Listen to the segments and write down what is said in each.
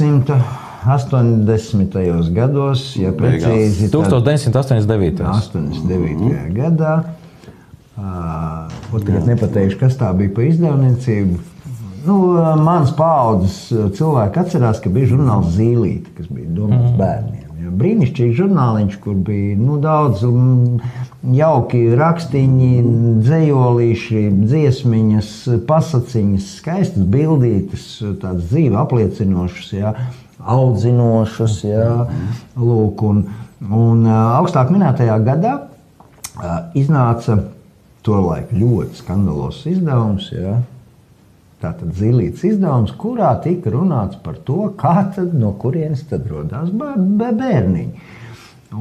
1980. gados, ja precīzi. 1989. 89. gadā. Tagad nepateikšu, kas tā bija pa izdevniecību. Mans paaudzes cilvēki atcerās, ka bija žurnāls Zīlīte, kas bija domāts bērniem. Ja, brīnišķīgs žurnāliņš, kur bija daudz jauki rakstiņi, dzejolīši, dziesmiņas, pasaciņas, skaistas bildītes, tādas dzīve apliecinošas, ja, audzinošas. Ja, lūk, un augstāk minētajā gadā iznāca tolaik ļoti skandalos izdevums, ja, tātad Zīlītes izdevums, kurā tika runāts par to, kā tad, no kurienes tad rodās bērniņi.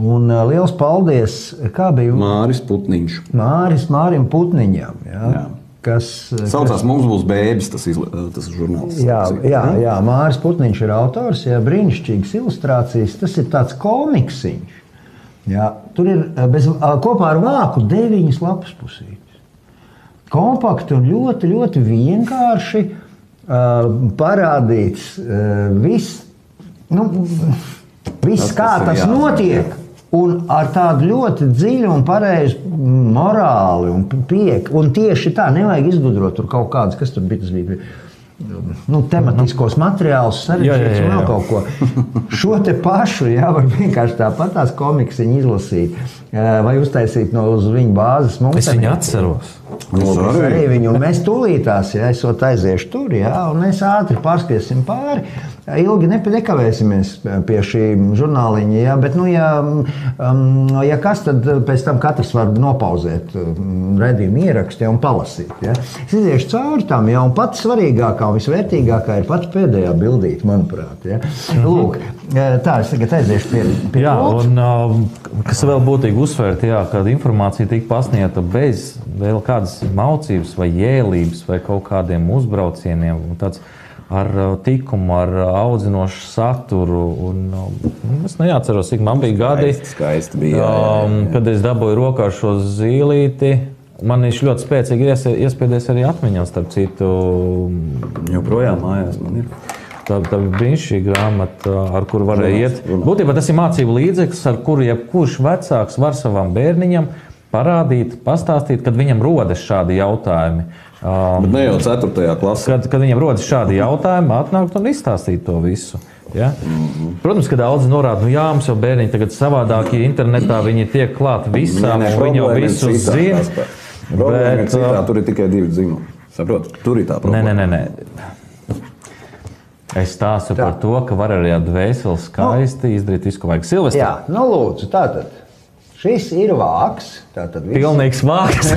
Un liels paldies, kā bija Māris Putniņš. Mārim Putniņam, ja, kas saucās Mums būs bēbis, tas žurnāls. Jā, Māris Putniņš ir autors, ja, brīnišķīgas ilustrācijas, tas ir tāds komiksiņš. Ja, tur ir kopā ar vāku 9 lapas pusītes. Kompakti un ļoti, ļoti vienkārši parādīts viss, kā tas notiek, un ar tādu ļoti dziļu un pareizu morāli un pieeju. Un tieši tā, nevajag izgudrot tur kaut kādas, kas tur bija, tas bija tematiskos materiālus, sarežģīts un vēl kaut ko. Šo te pašu, jā, var vienkārši tāpat tās komiksiņu izlasīt, vai uztaisīt uz viņu bāzes. Es viņu atceros. Arī viņu, un mēs tūlītās, ja esot aiziešu tur, jā, un mēs ātri pārskriesim pāri, ilgi nekavēsimies pie šī žurnāliņa, jā, bet, ja kas, tad pēc tam katrs var nopauzēt redzējumu ierakstu, ja, un palasīt, ja. Es iziešu cauri tam, ja, un pats svarīgākā un visvērtīgākā ir pats pēdējā bildīte, manuprāt, ja. Lūk, tā, es tagad aiziešu pie jā, un kas vēl būtīgi uzsvērt, jā, kad informācija tika pasniegta bez vēl kādas maucības vai jēlības vai kaut kādiem uzbraucieniem, tāds ar tikumu, ar audzinošu saturu. Un, es neatceros, cik man bija gadi, skaisti bija, kad es dabūju rokā šo Zīlīti. Man viņš ļoti spēcīgi iespēdies arī atmiņā, starp citu. Joprojām mājās man ir. Tā bija brīnišķīga grāmata, ar kuru varēja iet. Būtībā tas ir mācību līdzeklis, ar kuru jebkurš vecāks var savam bērniņam parādīt, pastāstīt, kad viņam rodas šādi jautājumi. Bet ne jau 4. klasē. Kad viņam rodas šādi jautājumi, atnākt un izstāstīt to visu. Ja? Protams, ka daudzi norāda, jā, mums jau bērniņi tagad savādākie internetā, viņi tiek klāt visām, viņi jau visu zina. Bet tur ir tikai 2 dzimumi. Saprot? Tur ir tā problēma. Nē. Es stāstu par to, ka var arī ar dvēseli skaisti izdarīt visu, ko vajag. Silvestri. Jā, lūdzu, tātad. Šis ir vāks. Pilnīgs vāks.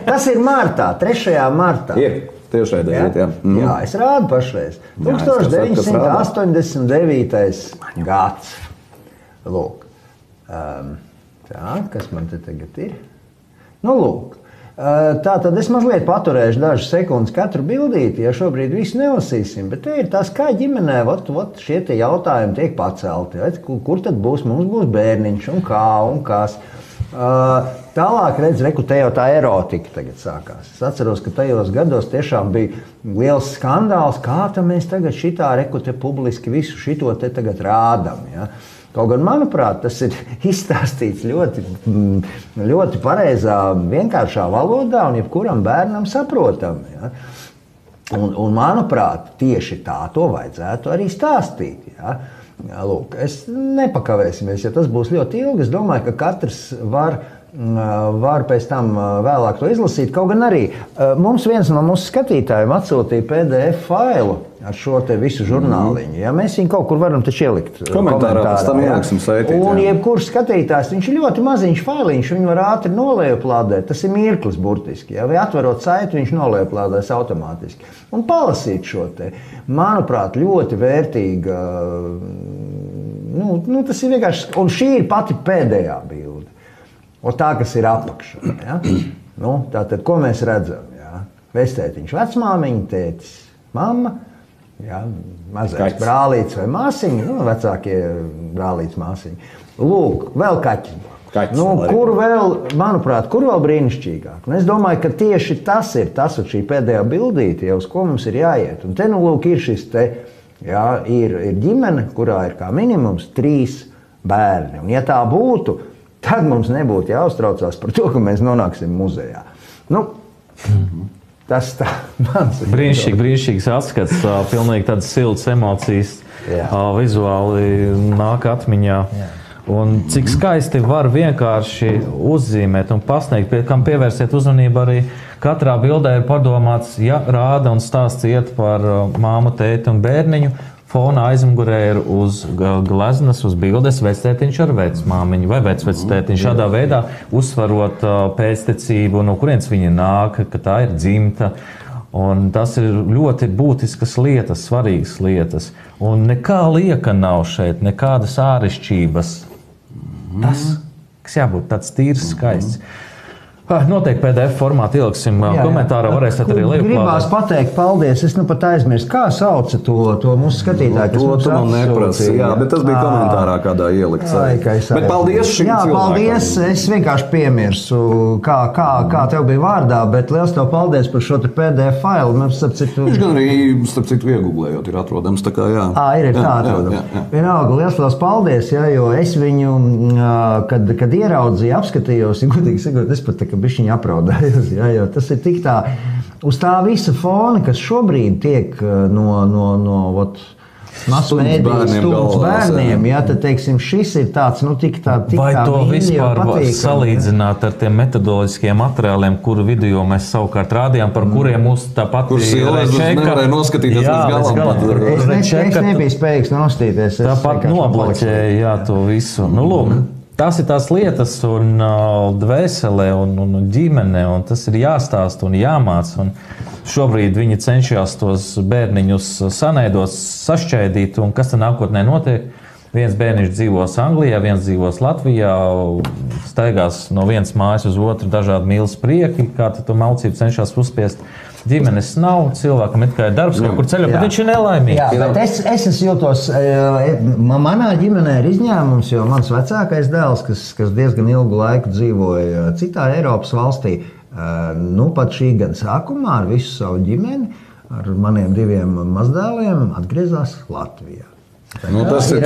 Tas ir martā, 3. martā. Ir, tiešai dēļ, jā. Jā, es rādu pašreiz. 1989. gads. Lūk. Tā, kas man te tagad ir? Lūk. Tā tad es mazliet paturēšu dažas sekundes katru bildīti, ja šobrīd visu nelasīsim, bet te ir tas, kā ģimenē šie te jautājumi tiek pacelti. Kur tad būs, mums būs bērniņš un kā un kas. Tālāk redz, te jau tā erotika tagad sākās. Es atceros, ka tajos gados tiešām bija liels skandāls, kā tam mēs tagad šitā te publiski visu šito te tagad rādam, ja. Kaut gan, manuprāt, tas ir izstāstīts ļoti, ļoti pareizā, vienkāršā valodā un jebkuram bērnam saprotam. Ja? Un, manuprāt, tieši tā to vajadzētu arī stāstīt. Ja? Lūk, es nepakavēsimies, ja tas būs ļoti ilgi. Es domāju, ka katrs var pēc tam vēlāk to izlasīt. Kaut gan arī mums viens no mūsu skatītājiem atsūtīja PDF failu ar šo te visu žurnāliņu. Ja, mēs viņu kaut kur varam taču ielikt komentārā. Tam ieliksim saitīt, un jebkurš skatītājs, viņš ir ļoti maziņš failiņš, viņu var ātri nolējuplādēt. Tas ir mirklis burtiski. Ja, vai atverot saiti, viņš nolējuplādēs automātiski. Un palasīt šo te, manuprāt, ļoti vērtīga. Tas ir vienkārši, un šī ir pati pēdējā bilde. Un tā, kas ir apakšā. Ja? Tātad, ko mēs redzam? Ja? Vectētiņš, vecmāmiņa, tētis, mamma, ja? Mazais brālīts vai māsiņa, vecākie brālīts, māsiņa. Lūk, vēl kaķiņi. Kur vēl, manuprāt, kur vēl brīnišķīgāk? Un es domāju, ka tieši tas ir tas, šī pēdējā bildīte, uz ko mums ir jāiet. Un te, lūk, ir šis te jā, ir ģimene, kurā ir kā minimums 3 bērni. Un, ja tā būtu, tad mums nebūtu jāuztraucās par to, ka mēs nonāksim muzejā. Nu, tas tā mans ir. Brīnišķīgs atskats, pilnīgi tādas siltas emocijas vizuāli nāk atmiņā. Jā. Un cik skaisti var vienkārši uzzīmēt un pasniegt, kam pievērsiet uzmanību arī katrā bildē ir padomāts, ja rāda un stāsts iet par māmu, tēti un bērniņu, fona aizmugurē ir uz gleznas, uz bildes vectētiņš ar vecmāmiņu vai vecvectētiņš. Šādā veidā uzsvarot pēctecību, no kurienes viņa nāk, ka tā ir dzimta. Un tas ir ļoti būtiskas lietas, svarīgas lietas. Un nekā lieka nav šeit, nekādas ārešķības. Tas, kas jābūt tāds tīrs, skaists. Noteikti PDF formātā ieliksim komentārā, varēsiet arī lietot. Gribās pateikt paldies, es nu pat aizmirstu, kā sauca to mūsu skatītāju, kas mums atsūtīja. Jā, bet tas bija komentārā kādā ielikts. Bet paldies šim cilvēkam. Jā, paldies, es vienkārši piemirsu, kā tev bija vārdā, bet liels tev paldies par šo te PDF failu. Viņš gan arī, starp citu, iegooglējot, ir atrodams, tā kā jā. Ir tā atrodams. Vienalga, liels paldies, jo es viņu, kad ieraudzīju, apskatījos, godīgi sakot, es pat bišķiņi apraudējos, jo tas ir tik tā, uz tā visa fona, kas šobrīd tiek no masu mēdīju stūmts bērniem, tad, teiksim, šis ir tāds, tik tā vai tā to vispār var patīkami. Salīdzināt ar tiem metodoloģiskiem materiāliem, kuru video mēs savukārt rādījām, par kuriem mūs tā pati Rečeka nevarēja noskatīties līdz galam. Es nebiju spējīgs nostīties. Tāpat nobloķēja, to visu. Nu, lūk. Tas ir tās lietas, un dvēselē, un ģimene, un tas ir jāstāst un jāmāc. Un šobrīd viņi cenšas tos bērniņus sanēdot, sašķēdīt, un kas tad nākotnē notiek? Viens bērniņš dzīvos Anglijā, viens dzīvos Latvijā, staigās no vienas mājas uz otru dažādi mīlas prieki, kā to malcību cenšas uzspiest. Ģimenes nav, cilvēkam ir tikai darbs, kaut kur ceļā, bet viņš ir nelaimīgs. Jā, bet es jūtos, manā ģimenē ir izņēmums, jo mans vecākais dēls, kas diezgan ilgu laiku dzīvoja citā Eiropas valstī, pat šī gada sākumā ar visu savu ģimeni, ar maniem 2 mazdēliem, atgriezās Latvijā. Tas ir